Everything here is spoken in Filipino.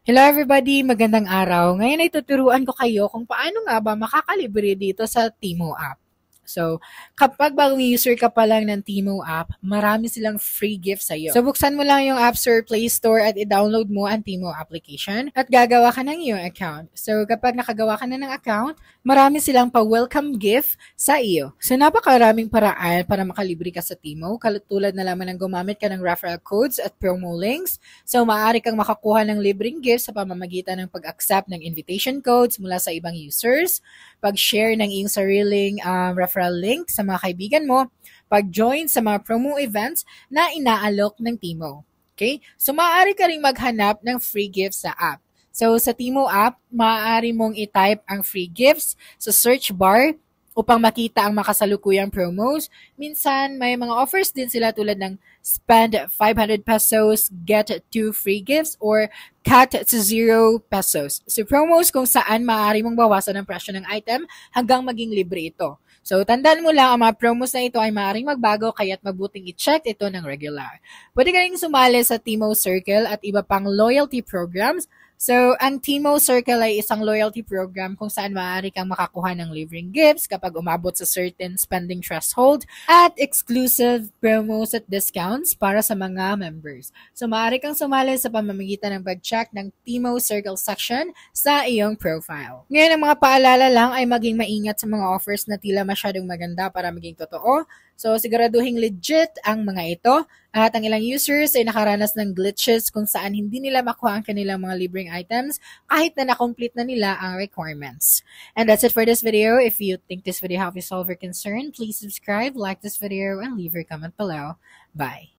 Hello everybody, magandang araw. Ngayon ay tuturuan ko kayo kung paano nga ba makakalibre dito sa Timo app. So, kapag bagong user ka pa lang ng Timo app, marami silang free gifts sa'yo. So, buksan mo lang yung App Store, Play Store at i-download mo ang Timo application at gagawa ka ng iyong account. So, kapag nakagawa ka na ng account, marami silang pa-welcome gift sa iyo. So, napakaraming paraan para makalibre ka sa Timo, katulad na lamang ng gumamit ka ng referral codes at promo links. So, maaari kang makakuha ng libreng gifts sa pamamagitan ng pag-accept ng invitation codes mula sa ibang users, pag-share ng iyong sariling referral link sa mga kaibigan mo, pag-join sa mga promo events na inaalok ng Timo. Okay? So, maaari ka ring maghanap ng free gifts sa app. So, sa Timo app, maaari mong i-type ang free gifts sa search bar upang makita ang makasalukuyang promos. Minsan, may mga offers din sila tulad ng spend 500 pesos, get 2 free gifts, or cut to 0 pesos. So, promos kung saan maaari mong bawasan ang presyo ng item hanggang maging libre ito. So, tandaan mo lang, ang mga promos na ito ay maaaring magbago kaya't mabuting i-check ito ng regular. Pwede ka rin sumali sa Timo Circle at iba pang loyalty programs. So, ang Timo Circle ay isang loyalty program kung saan maaari kang makakuha ng libreng gifts kapag umabot sa certain spending threshold at exclusive promos at discounts para sa mga members. So, maaari kang sumali sa pamamagitan ng pag-check ng Timo Circle section sa iyong profile. Ngayon, ang mga paalala lang ay maging maingat sa mga offers na tila masyadong maganda para maging totoo. So, siguraduhin legit ang mga ito at ang ilang users ay nakaranas ng glitches kung saan hindi nila makuha ang kanilang mga libreng items kahit na na-complete na nila ang requirements. And that's it for this video. If you think this video helped you solve your concern, please subscribe, like this video, and leave your comment below. Bye!